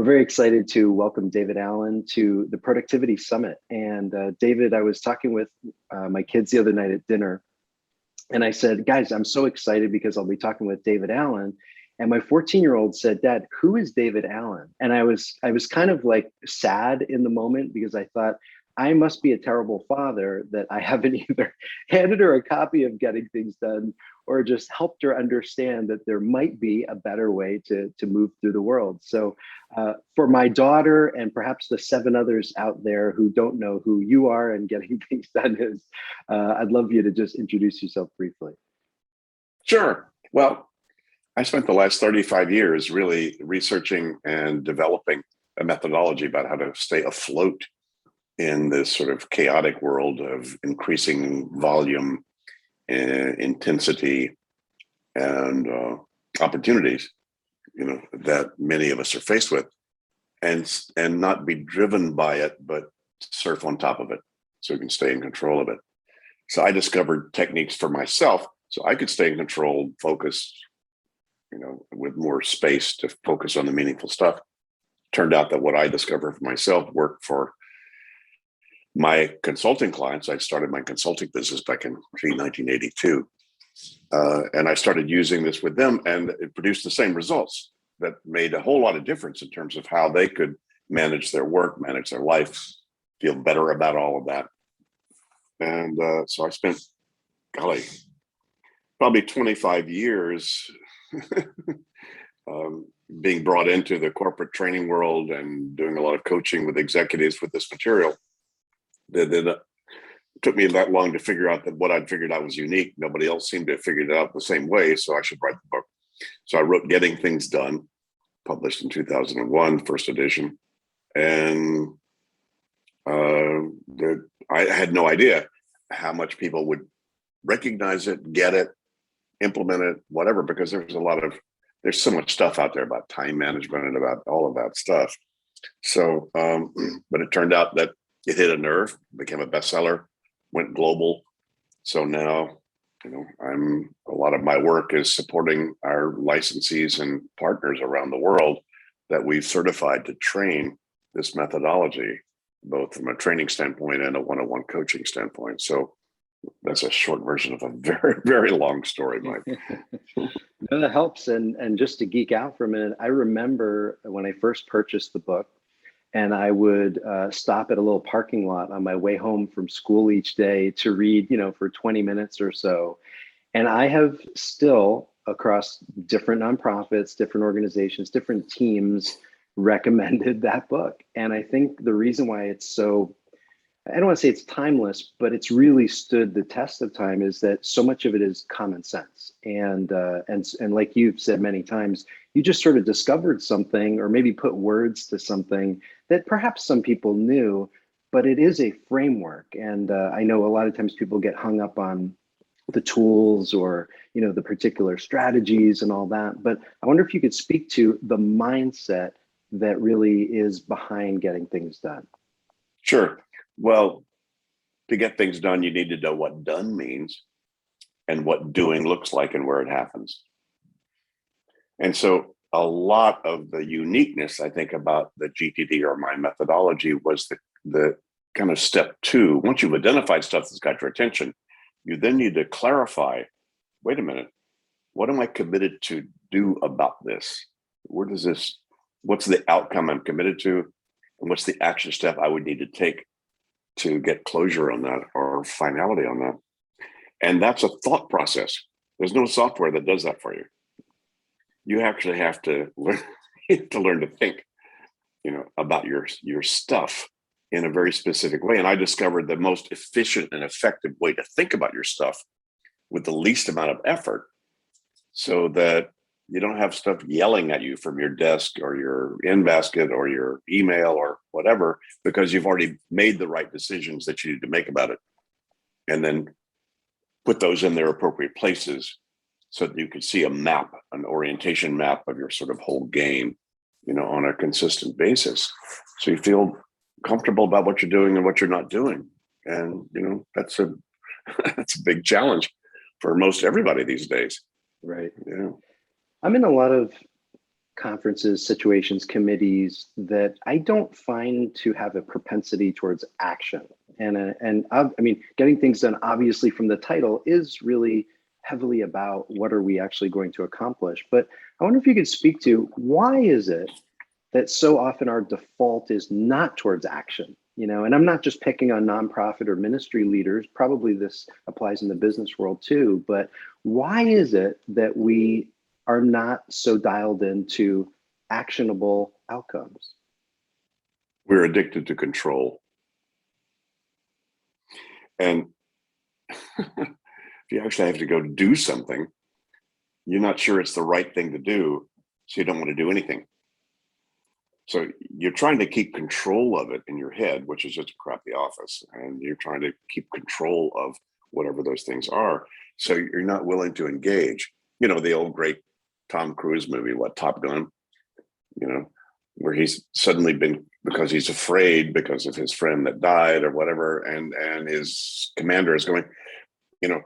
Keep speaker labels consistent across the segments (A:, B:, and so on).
A: We're very excited to welcome David Allen to the Productivity Summit. And David, I was talking with my kids the other night at dinner, and I said, guys, I'm so excited because I'll be talking with David Allen. And my 14-year-old said, Dad, who is David Allen? And I was kind of like sad in the moment because I thought, I must be a terrible father that I haven't either handed her a copy of Getting Things Done or just helped her understand that there might be a better way to move through the world. So for my daughter and perhaps the 7 others out there who don't know who you are and Getting Things Done is, I'd love you to just introduce yourself briefly.
B: Sure. Well, I spent the last 35 years really researching and developing a methodology about how to stay afloat in this sort of chaotic world of increasing volume, intensity, and opportunities, that many of us are faced with, and not be driven by it, but surf on top of it, so we can stay in control of it. So I discovered techniques for myself, so I could stay in control, focused, with more space to focus on the meaningful stuff. Turned out that what I discovered for myself worked for my consulting clients. I started my consulting business back in 1982. And I started using this with them, and it produced the same results that made a whole lot of difference in terms of how they could manage their work, manage their life, feel better about all of that. And so I spent, probably 25 years being brought into the corporate training world and doing a lot of coaching with executives with this material. It took me that long to figure out that what I'd figured out was unique. Nobody else seemed to have figured it out the same way, so I should write the book. So I wrote Getting Things Done, published in 2001, first edition. And I had no idea how much people would recognize it, get it, implement it, whatever, because there's so much stuff out there about time management and about all of that stuff. So, but it turned out that it hit a nerve, became a bestseller, went global. So now, a lot of my work is supporting our licensees and partners around the world that we've certified to train this methodology, both from a training standpoint and a one-on-one coaching standpoint. So that's a short version of a very, very long story, Mike.
A: No, that helps. And just to geek out for a minute, I remember when I first purchased the book, and I would stop at a little parking lot on my way home from school each day to read, for 20 minutes or so. And I have still, across different nonprofits, different organizations, different teams, recommended that book. And I think the reason why it's so, I don't want to say it's timeless, but it's really stood the test of time, is that so much of it is common sense. And like you've said many times, you just sort of discovered something, or maybe put words to something that perhaps some people knew, but it is a framework. And I know a lot of times people get hung up on the tools or, the particular strategies and all that. But I wonder if you could speak to the mindset that really is behind getting things done.
B: Sure. Well, to get things done, you need to know what done means and what doing looks like and where it happens. And so a lot of the uniqueness, I think, about the GTD or my methodology was the kind of step 2. Once you've identified stuff that's got your attention, you then need to clarify, wait a minute, what am I committed to do about this? What's the outcome I'm committed to? And what's the action step I would need to take to get closure on that or finality on that? And that's a thought process. There's no software that does that for you. You actually have to learn to think, about your stuff in a very specific way. And I discovered the most efficient and effective way to think about your stuff with the least amount of effort, so that you don't have stuff yelling at you from your desk or your in basket or your email or whatever, because you've already made the right decisions that you need to make about it, and then put those in their appropriate places so that you can see a map, an orientation map of your sort of whole game, on a consistent basis. So you feel comfortable about what you're doing and what you're not doing. And, that's a big challenge for most everybody these days.
A: Right.
B: Yeah.
A: I'm in a lot of conferences, situations, committees that I don't find to have a propensity towards action. I mean, getting things done, obviously, from the title is really heavily about what are we actually going to accomplish. But I wonder if you could speak to why is it that so often our default is not towards action? You know, and I'm not just picking on nonprofit or ministry leaders. Probably this applies in the business world too. But why is it that we are not so dialed into actionable outcomes?
B: We're addicted to control. And if you actually have to go do something, you're not sure it's the right thing to do, so you don't want to do anything. So you're trying to keep control of it in your head, which is just a crappy office, and you're trying to keep control of whatever those things are. So you're not willing to engage. You know, the old great Tom Cruise movie, what, Top Gun, you know, where he's suddenly been, because he's afraid because of his friend that died or whatever, and his commander is going, you know,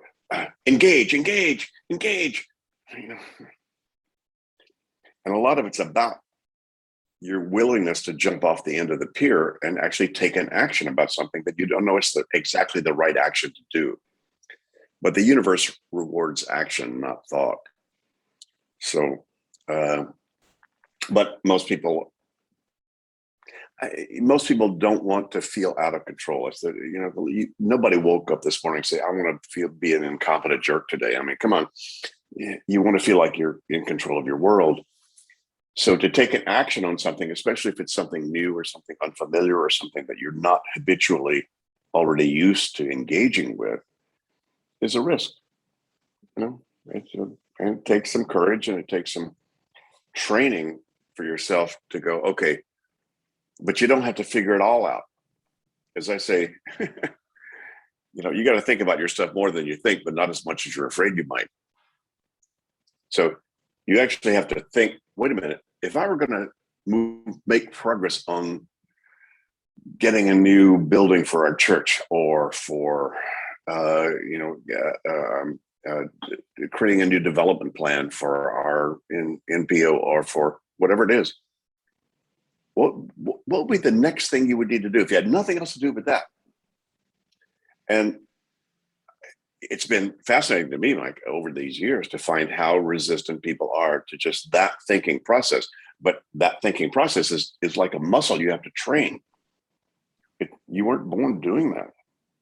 B: engage, engage, engage, you know. And a lot of it's about your willingness to jump off the end of the pier and actually take an action about something that you don't know it's exactly the right action to do. But the universe rewards action, not thought. So, but most people don't want to feel out of control. It's that, you know, nobody woke up this morning and say, I want to be an incompetent jerk today. I mean, come on. You want to feel like you're in control of your world. So to take an action on something, especially if it's something new or something unfamiliar or something that you're not habitually already used to engaging with, is a risk. You know, and it takes some courage and it takes some training for yourself to go, okay, but you don't have to figure it all out. As I say, you know, you got to think about your stuff more than you think, but not as much as you're afraid you might. So you actually have to think, wait a minute, if I were going to make progress on getting a new building for our church, or for, creating a new development plan for our NPO, or for whatever it is, what would be the next thing you would need to do if you had nothing else to do but that? And it's been fascinating to me, Mike, over these years to find how resistant people are to just that thinking process. But that thinking process is like a muscle you have to train. You weren't born doing that.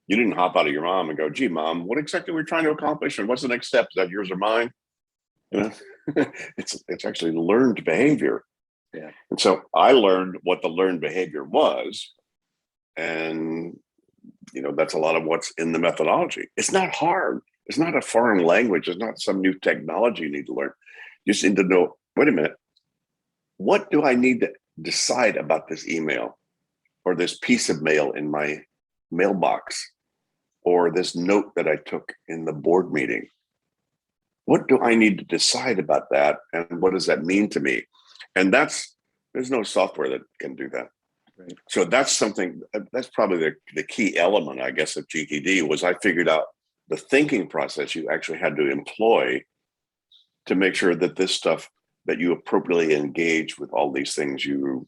B: You didn't hop out of your mom and go, gee, mom, what exactly are we trying to accomplish? And what's the next step? Is that yours or mine? You know, it's actually learned behavior.
A: Yeah.
B: And so I learned what the learned behavior was. And you know, that's a lot of what's in the methodology. It's not hard. It's not a foreign language. It's not some new technology you need to learn. You just need to know, wait a minute, what do I need to decide about this email, or this piece of mail in my mailbox, or this note that I took in the board meeting? What do I need to decide about that? And what does that mean to me? And there's no software that can do that. Right. So that's something, that's probably the key element, I guess, of GTD, was I figured out the thinking process you actually had to employ to make sure that this stuff, that you appropriately engage with all these things you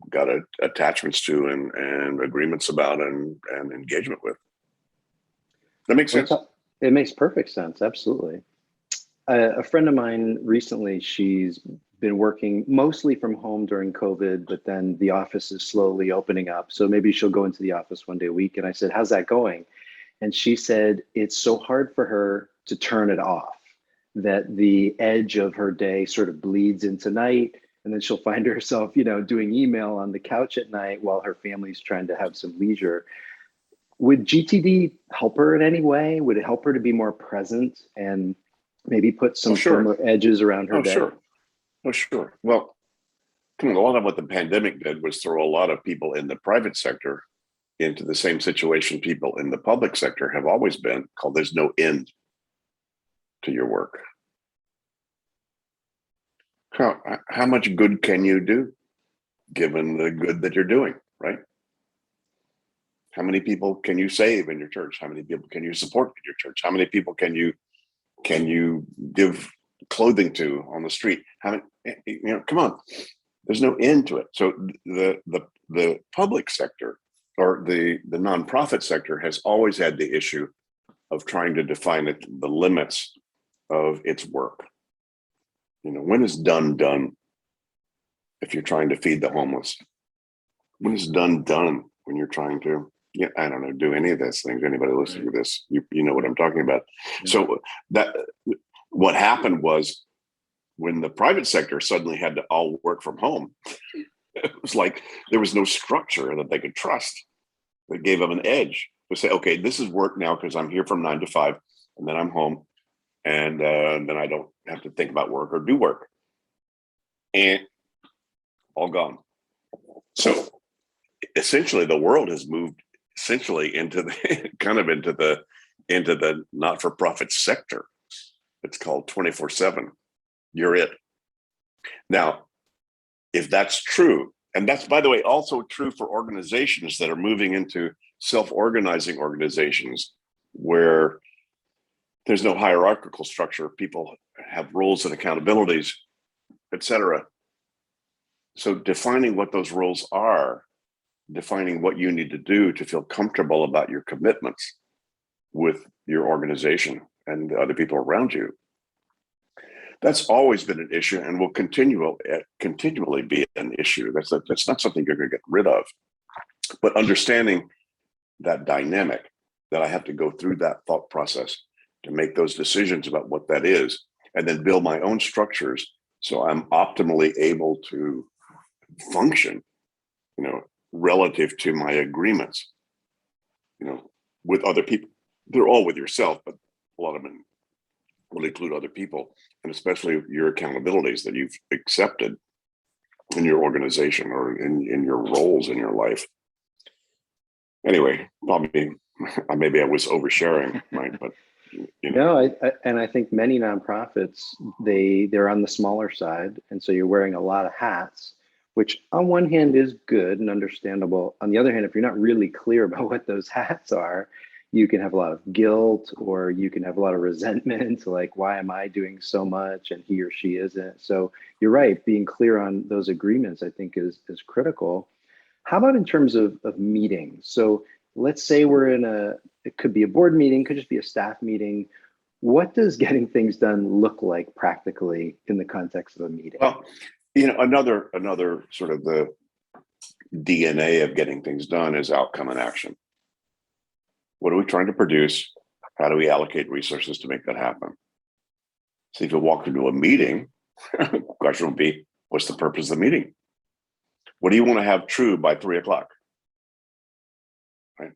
B: got attachments to and agreements about and engagement with. That makes sense?
A: It makes perfect sense. Absolutely. A friend of mine recently, she's been working mostly from home during COVID, but then the office is slowly opening up. So maybe she'll go into the office one day a week. And I said, how's that going? And she said, it's so hard for her to turn it off, that the edge of her day sort of bleeds into night. And then she'll find herself, you know, doing email on the couch at night while her family's trying to have some leisure. Would GTD help her in any way? Would it help her to be more present and maybe put some firmer edges around her day?
B: Sure. Oh, sure. Well, a lot of what the pandemic did was throw a lot of people in the private sector into the same situation people in the public sector have always been, called there's no end to your work. How much good can you do given the good that you're doing, right? How many people can you save in your church? How many people can you support in your church? How many people can you give clothing to on the street. Come on, there's no end to it. So the public sector or the nonprofit sector has always had the issue of trying to define the limits of its work. When is done if you're trying to feed the homeless? When is done when you're trying to, I don't know, do any of those things? Anybody listening to this, you know what I'm talking about. Yeah. So what happened was when the private sector suddenly had to all work from home, it was like there was no structure that they could trust that gave them an edge to say, okay, this is work now because I'm here from 9 to 5 and then I'm home and then I don't have to think about work or do work. And all gone. So essentially the world has moved essentially into the into the not-for-profit sector. It's called 24/7. You're it. Now, if that's true, and that's, by the way, also true for organizations that are moving into self-organizing organizations where there's no hierarchical structure, people have roles and accountabilities, etc. So defining what those roles are, defining what you need to do to feel comfortable about your commitments with your organization and the other people around you. That's always been an issue and will continually be an issue. That's not something you're going to get rid of. But understanding that dynamic, that I have to go through that thought process to make those decisions about what that is, and then build my own structures so I'm optimally able to function, relative to my agreements, with other people. They're all with yourself, but a lot of them will include other people, and especially your accountabilities that you've accepted in your organization or in your roles in your life. Anyway, maybe I was oversharing, right? But
A: No, I think many nonprofits, they're on the smaller side, and so you're wearing a lot of hats, which on one hand is good and understandable. On the other hand, if you're not really clear about what those hats are, you can have a lot of guilt, or you can have a lot of resentment, like, why am I doing so much and he or she isn't? So you're right, being clear on those agreements, I think is critical. How about in terms of meetings? So let's say we're it could be a board meeting, could just be a staff meeting. What does getting things done look like practically in the context of a meeting?
B: Well, another sort of the DNA of getting things done is outcome and action. What are we trying to produce? How do we allocate resources to make that happen? So if you walk into a meeting, the question will be, what's the purpose of the meeting? What do you want to have true by 3 o'clock? Right?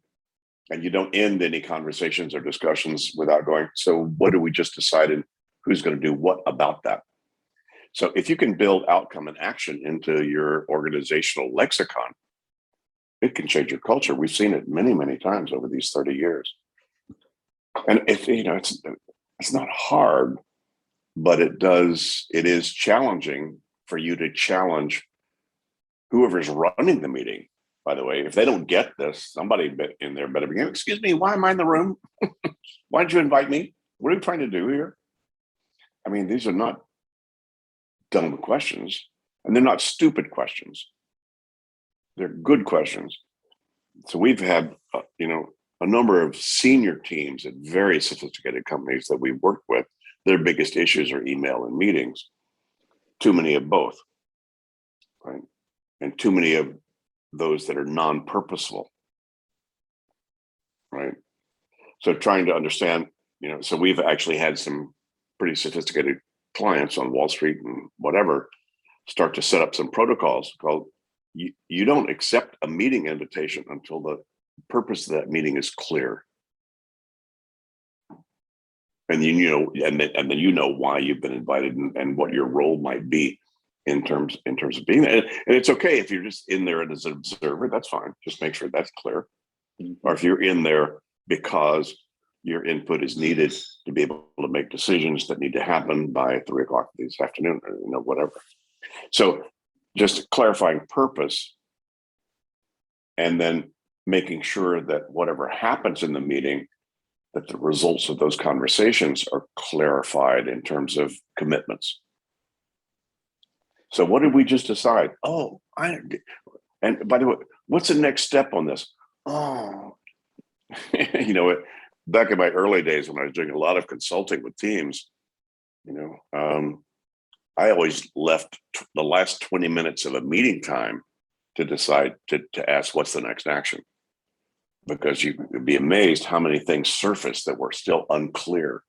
B: And you don't end any conversations or discussions without going, so what do we just decide and who's going to do what about that? So if you can build outcome and action into your organizational lexicon, it can change your culture. We've seen it many, many times over these 30 years. And it's not hard, but it is challenging for you to challenge whoever's running the meeting. By the way, if they don't get this, somebody in there better begin, excuse me, why am I in the room? Why did you invite me? What are you trying to do here? I mean, these are not dumb questions, and they're not stupid questions. They're good questions. So we've had, a number of senior teams at very sophisticated companies that we've worked with. Their biggest issues are email and meetings. Too many of both, right? And too many of those that are non-purposeful, right? So trying to understand, so we've actually had some pretty sophisticated clients on Wall Street and whatever start to set up some protocols called, you don't accept a meeting invitation until the purpose of that meeting is clear. And then you know why you've been invited and what your role might be in terms of being there. And it's okay if you're just in there as an observer, that's fine. Just make sure that's clear. Mm-hmm. Or if you're in there because your input is needed to be able to make decisions that need to happen by 3 o'clock this afternoon, or whatever. So just clarifying purpose, and then making sure that whatever happens in the meeting that the results of those conversations are clarified in terms of commitments. So what did we just decide? Oh, and by the way, what's the next step on this? Oh, you know, back in my early days when I was doing a lot of consulting with teams, you know, I always left the last 20 minutes of a meeting time to decide to ask what's the next action, because you would be amazed how many things surface that were still unclear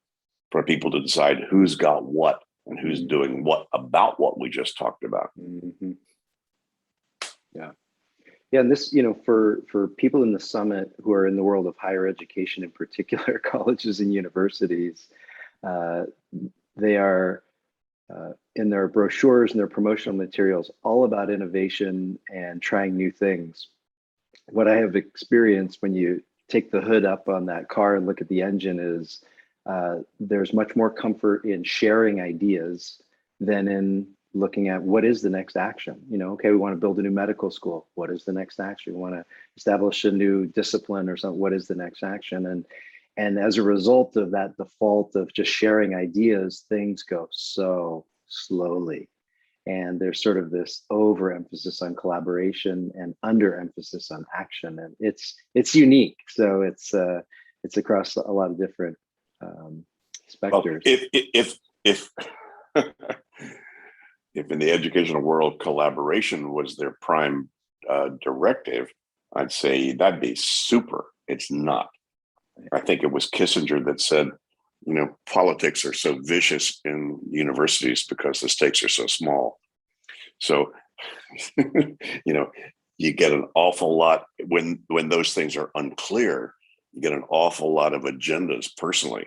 B: for people to decide who's got what and who's doing what about what we just talked about.
A: Mm-hmm. Yeah. Yeah, and this, you know, for people in the summit who are in the world of higher education, in particular, colleges and universities, they are in their brochures and their promotional materials all about innovation and trying new things. What I have experienced when you take the hood up on that car and look at the engine is there's much more comfort in sharing ideas than in looking at what is the next action. You know, okay, we want to build a new medical school. What is the next action? We want to establish a new discipline or something. What is the next action? And as a result of that default of just sharing ideas, things go so slowly. And there's sort of this overemphasis on collaboration and underemphasis on action. And it's unique. So it's across a lot of different specters.
B: Well, if if in the educational world collaboration was their prime directive, I'd say that'd be super. It's not. I think it was Kissinger that said, you know, politics are so vicious in universities because the stakes are so small. So, you know, you get an awful lot when those things are unclear, you get an awful lot of agendas personally,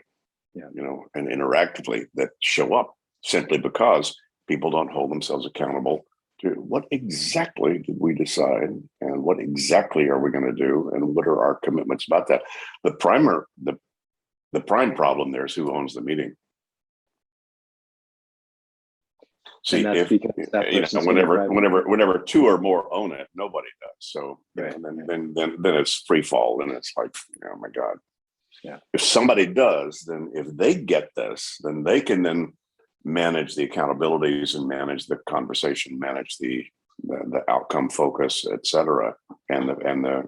B: you know, and interactively that show up simply because people don't hold themselves accountable to what exactly did we decide and what exactly are we going to do and what are our commitments about that. The prime problem there is who owns the meeting. See, if you know, whenever two or more own it, nobody does. So right. then it's free fall, and it's like, oh my God. Yeah. If somebody does, then if they get this, then they can then manage the accountabilities and manage the conversation, manage the outcome focus, et cetera, and the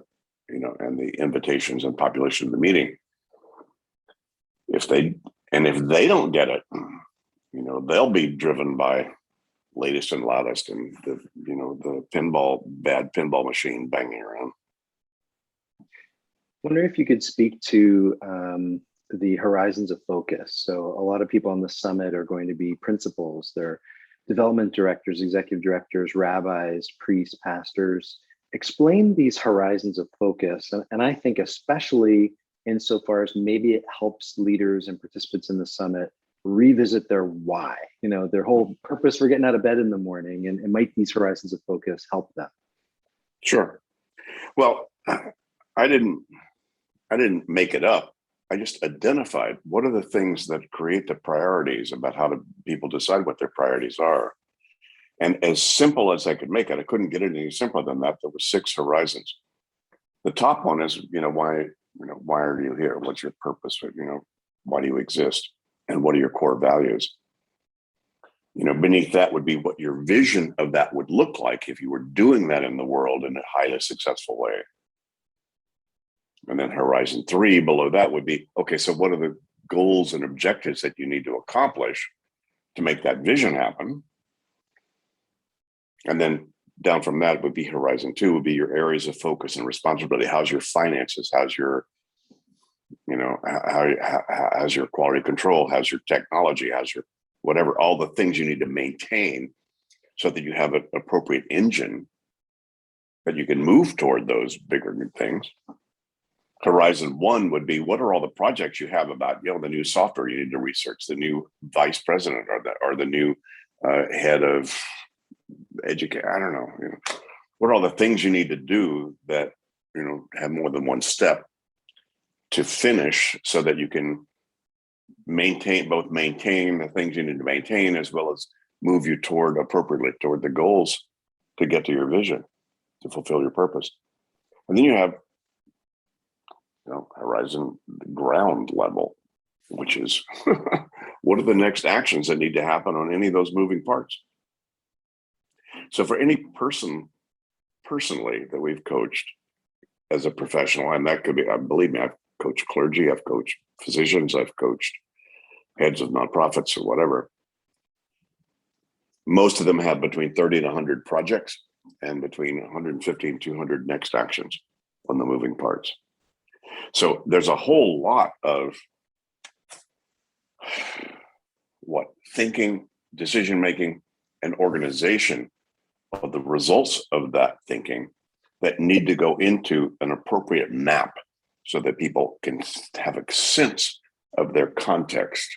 B: invitations and population of the meeting. If they don't get it, you know, they'll be driven by latest and loudest and the bad pinball machine banging around.
A: I wonder if you could speak to the horizons of focus. So a lot of people on the summit are going to be principals, they're development directors, executive directors, rabbis, priests, pastors. Explain these horizons of focus. And I think especially insofar as maybe it helps leaders and participants in the summit revisit their why, you know, their whole purpose for getting out of bed in the morning, and might these horizons of focus help them?
B: Sure. Well, I didn't make it up. I just identified what are the things that create the priorities about how people decide what their priorities are. And as simple as I could make it, I couldn't get it any simpler than that. There were 6 horizons. The top one is, why are you here? What's your purpose? Why do you exist? And what are your core values? Beneath that would be what your vision of that would look like if you were doing that in the world in a highly successful way. And then horizon 3 below that would be, okay, so what are the goals and objectives that you need to accomplish to make that vision happen? And then down from that would be horizon 2 would be your areas of focus and responsibility. How's your finances? How's your, how's your quality control? How's your technology? How's your whatever, all the things you need to maintain so that you have an appropriate engine that you can move toward those bigger things. Horizon 1 would be, what are all the projects you have about, the new software you need to research, the new vice president or the new head of education, I don't know, what are all the things you need to do that, have more than one step to finish so that you can maintain the things you need to maintain, as well as move you appropriately toward the goals to get to your vision, to fulfill your purpose. And then you have horizon ground level, which is what are the next actions that need to happen on any of those moving parts? So for any person personally that we've coached as a professional, and that could be, believe me, I've coached clergy, I've coached physicians, I've coached heads of nonprofits or whatever. Most of them have between 30 and 100 projects and between 150 and 200 next actions on the moving parts. So there's a whole lot of thinking, decision-making, and organization of the results of that thinking that need to go into an appropriate map so that people can have a sense of their context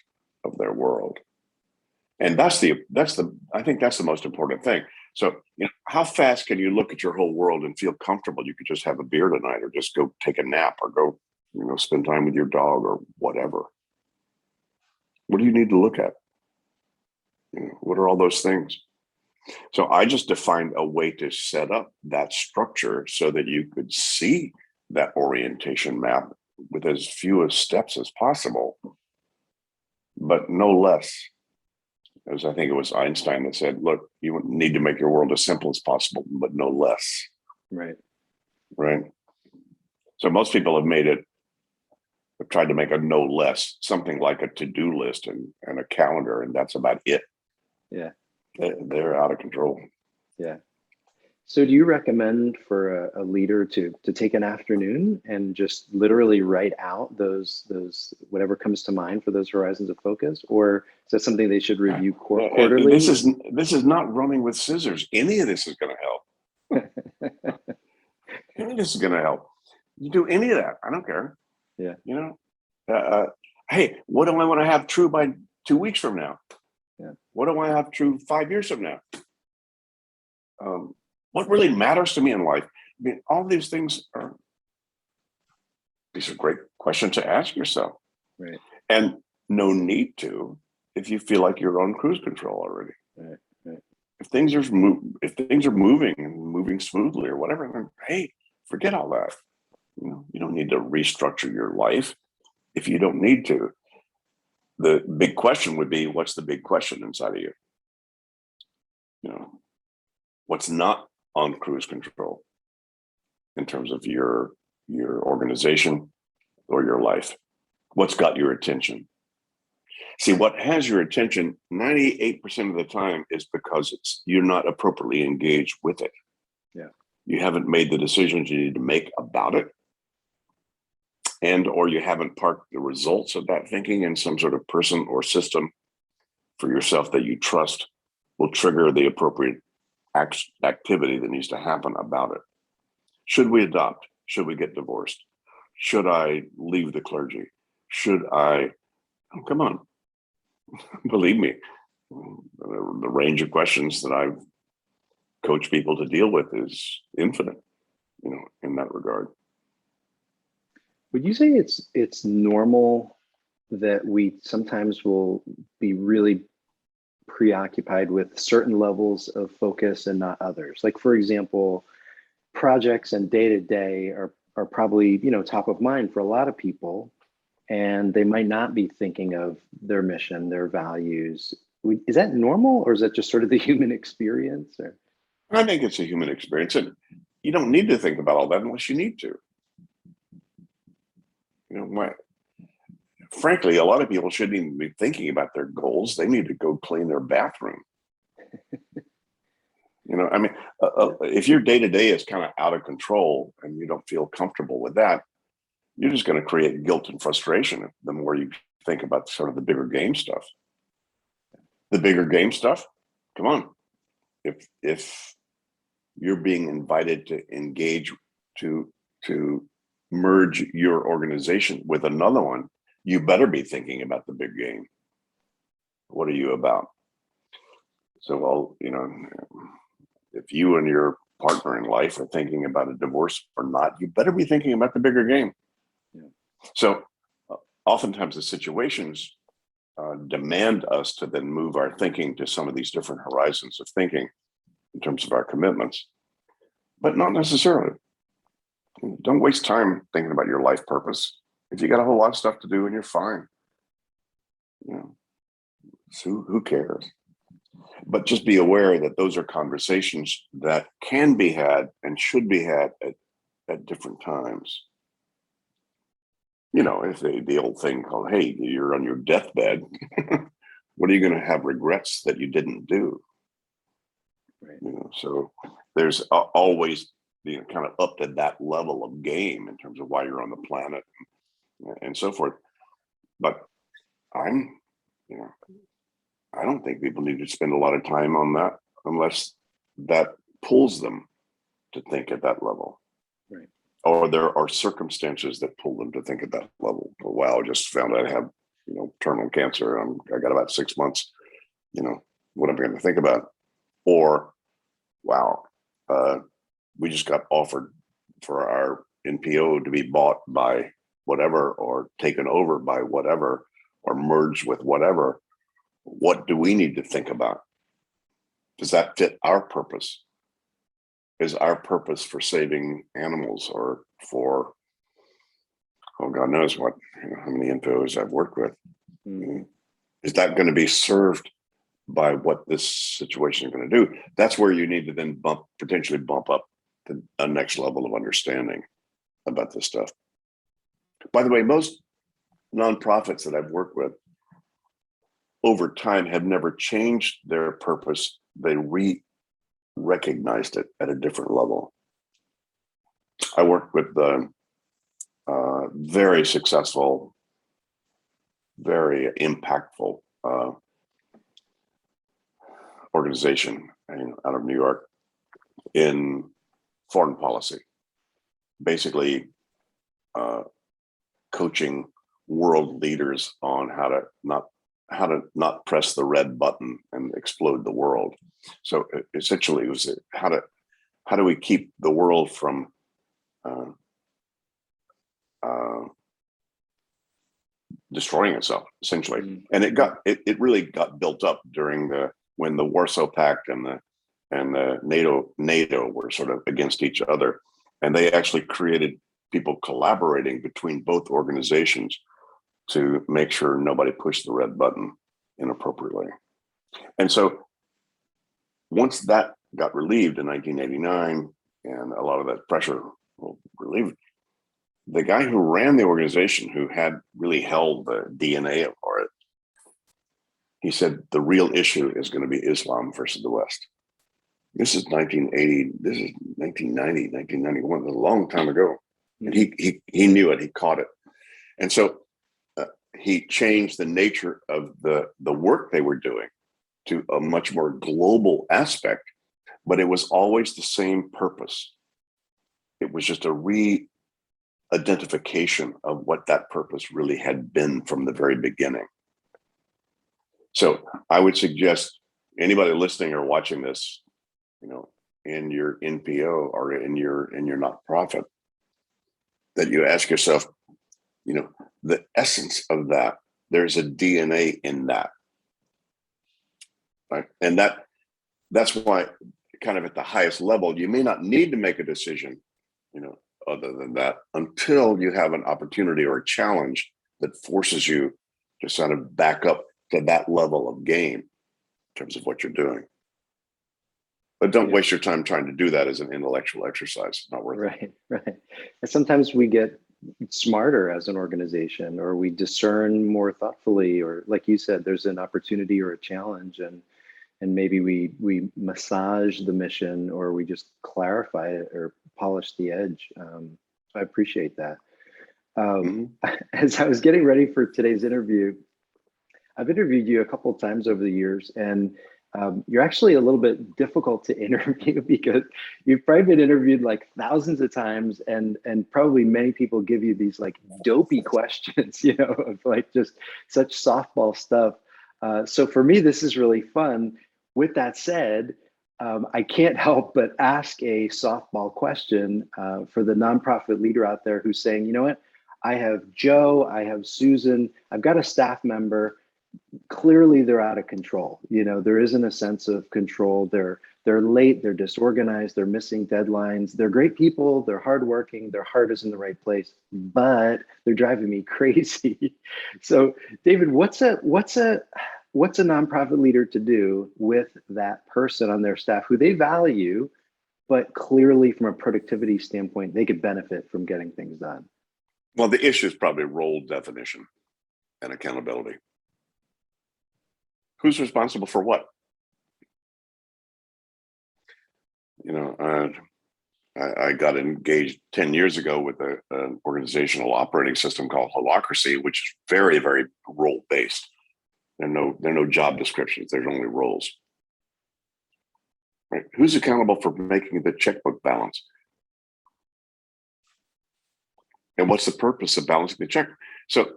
B: of their world. And I think that's the most important thing. So, how fast can you look at your whole world and feel comfortable? You could just have a beer tonight, or just go take a nap, or go, spend time with your dog, or whatever. What do you need to look at? What are all those things? So I just defined a way to set up that structure so that you could see that orientation map with as few steps as possible, but no less. As I think it was Einstein that said, look, you need to make your world as simple as possible, but no less.
A: Right.
B: So most people have tried to make a no less, something like a to-do list and a calendar, and that's about it.
A: Yeah.
B: They're out of control.
A: Yeah. So do you recommend for a leader to take an afternoon and just literally write out those whatever comes to mind for those horizons of focus, or is that something they should review quarterly?
B: This is not running with scissors. Any of this is going to help. Any of this is going to help. You do any of that, I don't care.
A: Yeah.
B: Hey, what do I want to have true by 2 weeks from now?
A: Yeah. What
B: do I have true 5 years from now? What really matters to me in life? I mean, all these things these are great questions to ask yourself.
A: Right.
B: And no need to, if you feel like you're on cruise control already.
A: Right.
B: If things are moving smoothly or whatever, then hey, forget all that. You don't need to restructure your life if you don't need to. The big question would be, what's the big question inside of you? What's not on cruise control in terms of your organization or your life? What's got your attention? See, what has your attention 98% of the time is because you're not appropriately engaged with it.
A: Yeah.
B: You haven't made the decisions you need to make about it, or you haven't parked the results of that thinking in some sort of person or system for yourself that you trust will trigger the appropriate activity that needs to happen about it. Should we adopt? Should we get divorced? Should I leave the clergy? Should I? Oh, come on. Believe me, the range of questions that I've coached people to deal with is infinite, in that regard.
A: Would you say it's normal that we sometimes will be really preoccupied with certain levels of focus and not others? Like, for example, projects and day-to-day are probably, top of mind for a lot of people, and they might not be thinking of their mission, their values. Is that normal, or is that just sort of the human experience? Or?
B: I think it's a human experience, and you don't need to think about all that unless you need to. Frankly, a lot of people shouldn't even be thinking about their goals. They need to go clean their bathroom. If your day-to-day is kind of out of control and you don't feel comfortable with that, you're just going to create guilt and frustration the more you think about sort of the bigger game stuff. The bigger game stuff, come on. If you're being invited to engage to merge your organization with another one, you better be thinking about the big game. What are you about? So, if you and your partner in life are thinking about a divorce or not, you better be thinking about the bigger game. Yeah. So oftentimes the situations demand us to then move our thinking to some of these different horizons of thinking in terms of our commitments, but not necessarily. Don't waste time thinking about your life purpose. If you got a whole lot of stuff to do and you're fine, you know, so who cares? But just be aware that those are conversations that can be had and should be had at different times. You know, if the old thing called, hey, you're on your deathbed, what are you going to have regrets that you didn't do?
A: Right.
B: You know, so there's always, you know, kind of up to that level of game in terms of why you're on the planet and so forth. But I'm, you know, I don't think people need to spend a lot of time on that unless that pulls them to think at that level.
A: Right.
B: Or there are circumstances that pull them to think at that level. Wow, I just found out I have, you know, terminal cancer. I got about 6 months. You know, what am I going to think about? Or, wow, we just got offered for our NPO to be bought by whatever, or taken over by whatever, or merged with whatever. What do we need to think about? Does that fit our purpose? Is our purpose for saving animals, or for, oh, God knows what, you know, how many NPOs I've worked with? Is that going to be served by what this situation is going to do? That's where you need to then potentially bump up to a next level of understanding about this stuff. By the way, most nonprofits that I've worked with over time have never changed their purpose. They recognized it at a different level. I worked with very successful, very impactful organization out of New York in foreign policy, basically coaching world leaders on how to not press the red button and explode the world. So essentially, it was how do we keep the world from destroying itself, essentially. And it really got built up during when the Warsaw Pact and the NATO were sort of against each other, and they actually created people collaborating between both organizations to make sure nobody pushed the red button inappropriately. And so once that got relieved in 1989, and a lot of that pressure relieved, the guy who ran the organization, who had really held the DNA for it, he said the real issue is going to be Islam versus the West. This is 1980, this is 1990, 1991, a long time ago. And he knew it, he caught it. And so he changed the nature of the work they were doing to a much more global aspect, but it was always the same purpose. It was just a re-identification of what that purpose really had been from the very beginning. So I would suggest anybody listening or watching this, you know, in your NPO or in your nonprofit, that you ask yourself, you know, the essence of that, there's a DNA in that, right? And that's why, kind of at the highest level, you may not need to make a decision, you know, other than that, until you have an opportunity or a challenge that forces you to sort of back up to that level of game in terms of what you're doing. But don't waste your time trying to do that as an intellectual exercise. It's not worth it.
A: Right. And sometimes we get smarter as an organization, or we discern more thoughtfully, or like you said, there's an opportunity or a challenge, and maybe we massage the mission, or we just clarify it or polish the edge. I appreciate that. As I was getting ready for today's interview, I've interviewed you a couple of times over the years, and you're actually a little bit difficult to interview because you've probably been interviewed like thousands of times, and probably many people give you these like dopey questions, you know, of like just such softball stuff. So for me, this is really fun. With that said, I can't help but ask a softball question for the nonprofit leader out there who's saying, you know what, I have Joe, I have Susan, I've got a staff member. Clearly they're out of control. You know, there isn't a sense of control. They're they're late, they're disorganized, they're missing deadlines. They're great people, they're hardworking, their heart is in the right place, but they're driving me crazy. So, David, what's a nonprofit leader to do with that person on their staff who they value, but clearly from a productivity standpoint, they could benefit from getting things done?
B: Well, the issue is probably role definition and accountability. Who's responsible for what? You know, I got engaged 10 years ago with an organizational operating system called Holacracy, which is very, very role-based. There are no job descriptions. There's only roles. Right? Who's accountable for making the checkbook balance? And what's the purpose of balancing the check? So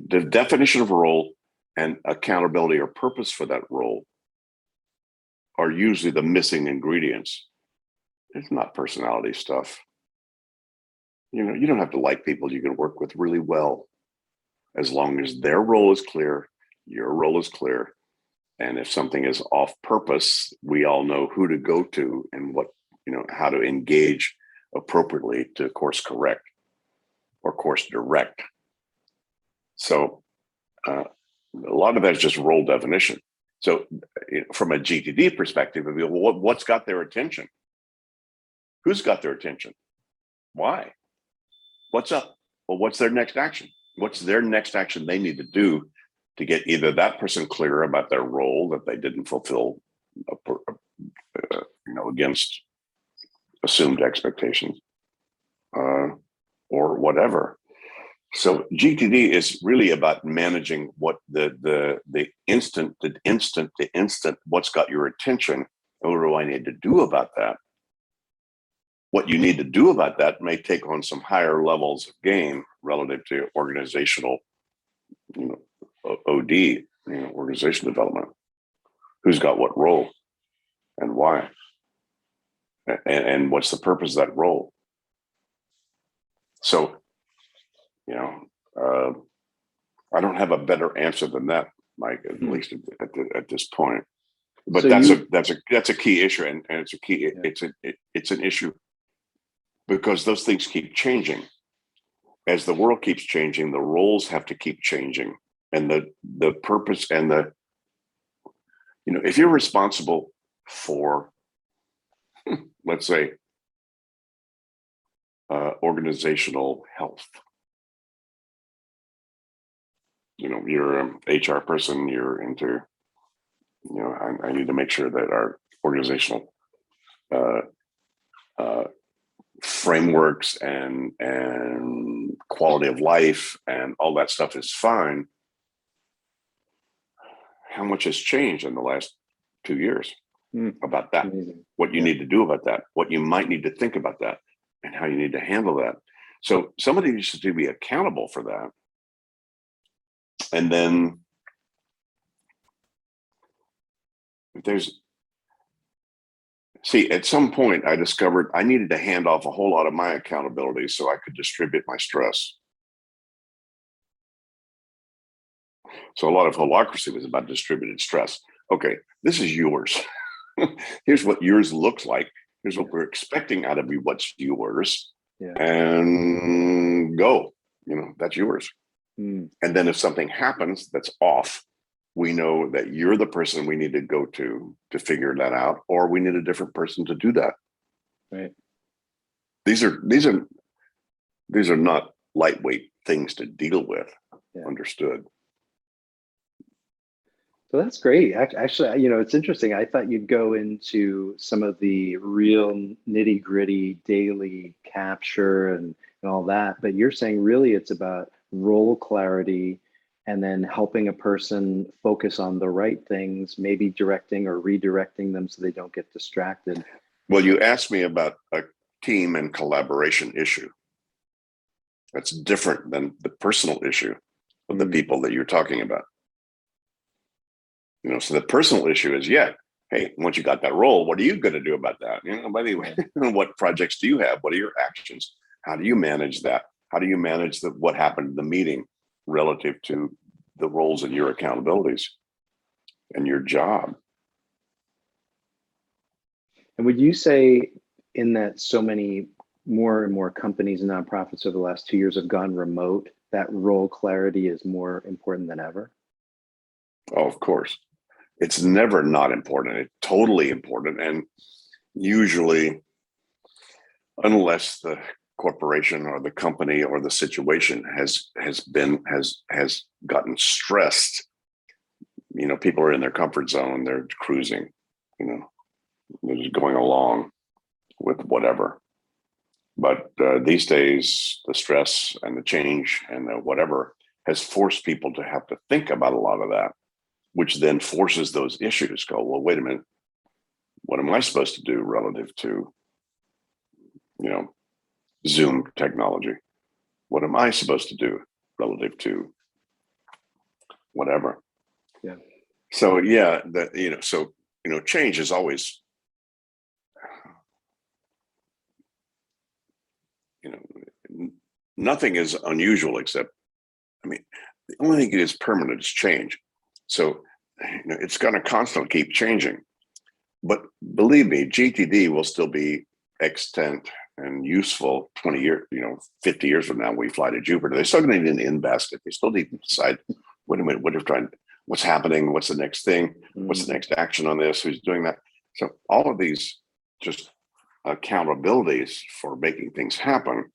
B: the definition of role and accountability or purpose for that role are usually the missing ingredients. It's not personality stuff. You know, you don't have to like people you can work with really well, as long as their role is clear, your role is clear. And if something is off purpose, we all know who to go to and what, you know, how to engage appropriately to course correct or course direct. So a lot of that is just role definition. So from a GTD perspective, well, what's got their attention? Who's got their attention? Why? What's up? Well, what's their next action? What's their next action they need to do to get either that person clear about their role that they didn't fulfill, you know, against assumed expectations, or whatever. So GTD is really about managing what the instant, what's got your attention, and what do I need to do about that? What you need to do about that may take on some higher levels of game relative to organizational, you know, OD, you know, organization development. Who's got what role and why? And what's the purpose of that role? So, you know, I don't have a better answer than that, Mike, at least at this point. But so that's a key issue, and it's a key. Yeah. It's an issue because those things keep changing. As the world keeps changing, the roles have to keep changing, and the purpose and the, you know, if you're responsible for, let's say, organizational health. You know, you're an HR person, you're into, you know, I need to make sure that our organizational frameworks and quality of life and all that stuff is fine. How much has changed in the last 2 years about that? Amazing. What you need to do about that, what you might need to think about that, and how you need to handle that. So somebody needs to be accountable for that. And then at some point I discovered I needed to hand off a whole lot of my accountability so I could distribute my stress. So a lot of holacracy was about distributed stress. Okay, this is yours. Here's what yours looks like. Here's what we're expecting out of you, what's yours. Yeah. And go, you know, that's yours. And then if something happens that's off, we know that you're the person we need to go to figure that out, or we need a different person to do that. Right. These are not lightweight things to deal with. Yeah. Understood.
A: So that's great. Actually, you know, it's interesting. I thought you'd go into some of the real nitty gritty daily capture and all that, but you're saying really it's about role clarity and then helping a person focus on the right things, maybe directing or redirecting them so they don't get distracted.
B: Well, you asked me about a team and collaboration issue. That's different than the personal issue of the people that you're talking about. You know, so the personal issue is, yeah, hey, once you got that role, what are you going to do about that? You know, by the way, what projects do you have? What are your actions? How do you manage that? How do you manage what happened in the meeting relative to the roles and your accountabilities and your job?
A: And would you say in that so many more and more companies and nonprofits over the last 2 years have gone remote, that role clarity is more important than ever?
B: Oh, of course. It's never not important. It's totally important. And usually, unless the corporation or the company or the situation has gotten stressed, people are in their comfort zone, they're cruising, they're just going along with whatever. But these days, the stress and the change and the whatever has forced people to have to think about a lot of that, which then forces those issues go, well, wait a minute, what am I supposed to do relative to, Zoom technology? What am I supposed to do relative to whatever?
A: Yeah.
B: So yeah, change is always, nothing is unusual except, the only thing that is permanent is change. So, it's going to constantly keep changing. But believe me, GTD will still be extant and useful 20 years, 50 years from now, we fly to Jupiter. They still need an in basket. They still need to decide, wait a minute, what's happening? What's the next thing? What's the next action on this? Who's doing that? So all of these just accountabilities for making things happen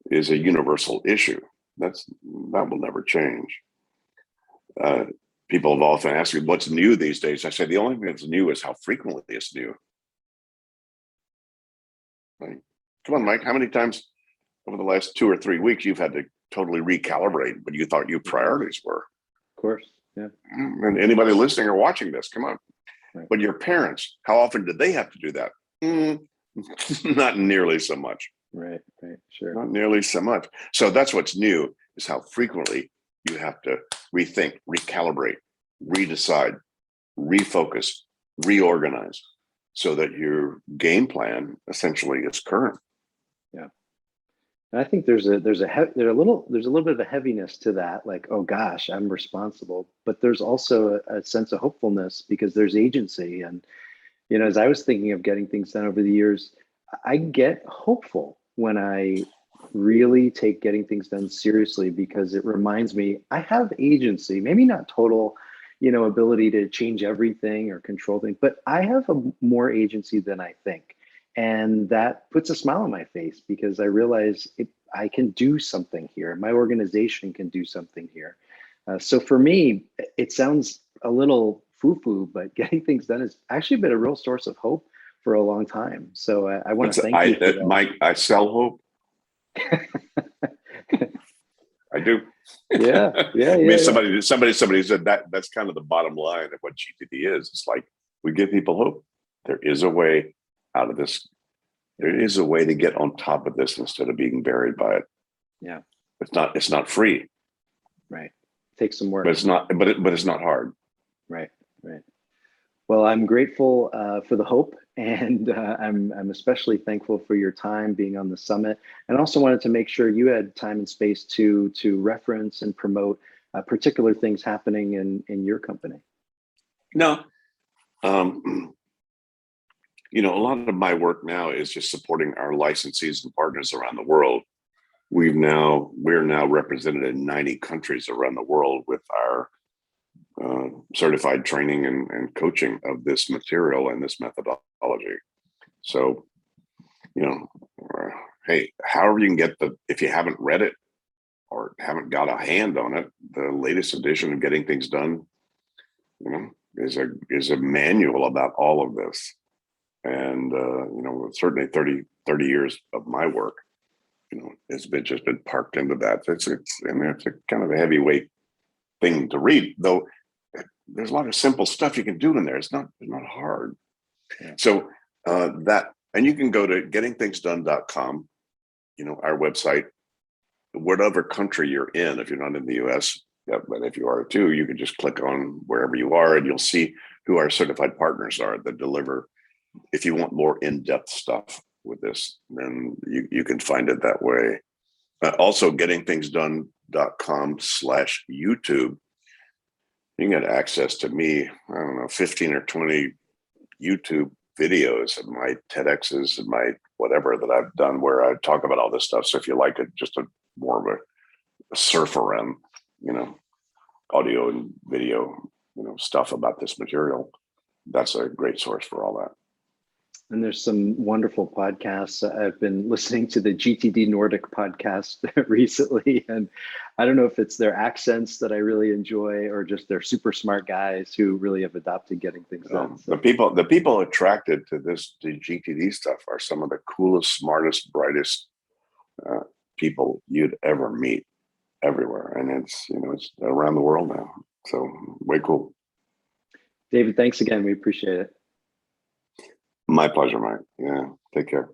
B: is a universal issue. That will never change. People have often asked me, what's new these days? I say, the only thing that's new is how frequently it's new. Right? Come on, Mike, how many times over the last 2 or 3 weeks you've had to totally recalibrate what you thought your priorities were?
A: Of course, yeah.
B: And anybody listening or watching this, come on.
A: Right.
B: But your parents, how often did they have to do that? Not nearly so much.
A: Right, sure.
B: Not nearly so much. So that's what's new, is how frequently you have to rethink, recalibrate, redecide, refocus, reorganize, so that your game plan essentially is current.
A: Yeah, and I think there's a little bit of a heaviness to that, like, oh gosh, I'm responsible. But there's also a sense of hopefulness because there's agency. And as I was thinking of getting things done over the years, I get hopeful when I really take getting things done seriously, because it reminds me I have agency, maybe not total, ability to change everything or control things, but I have more agency than I think. And that puts a smile on my face because I realize I can do something here. My organization can do something here. So for me, it sounds a little foo-foo, but getting things done has actually been a real source of hope for a long time. So I want to thank you for that.
B: Mike, I sell hope. I do.
A: Yeah.
B: Somebody said that's kind of the bottom line of what GTD is. It's like, we give people hope. There is a way out of this. There is a way to get on top of this instead of being buried by it.
A: Yeah.
B: It's not free.
A: Right. Takes some work.
B: But it's not hard.
A: Right. Well, I'm grateful for the hope, and I'm especially thankful for your time being on the summit, and also wanted to make sure you had time and space to reference and promote particular things happening in your company.
B: No, a lot of my work now is just supporting our licensees and partners around the world. We're now represented in 90 countries around the world with our certified training and coaching of this material and this methodology. So, hey, however you can get if you haven't read it or haven't got a hand on it, the latest edition of Getting Things Done, is a manual about all of this. And, certainly 30 years of my work, has just been parked into that. It's a kind of a heavyweight thing to read, though. There's a lot of simple stuff you can do in there. It's not hard. Yeah. So and you can go to gettingthingsdone.com, our website, whatever country you're in. If you're not in the US, but if you are too, you can just click on wherever you are and you'll see who our certified partners are that deliver. If you want more in-depth stuff with this, then you can find it that way. Also, gettingthingsdone.com/YouTube. You can get access to me, 15 or 20 YouTube videos and my TEDx's and my whatever that I've done where I talk about all this stuff. So if you like it, just a more of a surf around, audio and video, stuff about this material, that's a great source for all that.
A: And there's some wonderful podcasts. I've been listening to the GTD Nordic podcast recently, and I don't know if it's their accents that I really enjoy or just they're super smart guys who really have adopted getting things done. So.
B: The people attracted to the GTD stuff are some of the coolest, smartest, brightest people you'd ever meet everywhere, and it's around the world now. So way cool.
A: David, thanks again. We appreciate it.
B: My pleasure, Mike. Yeah, take care.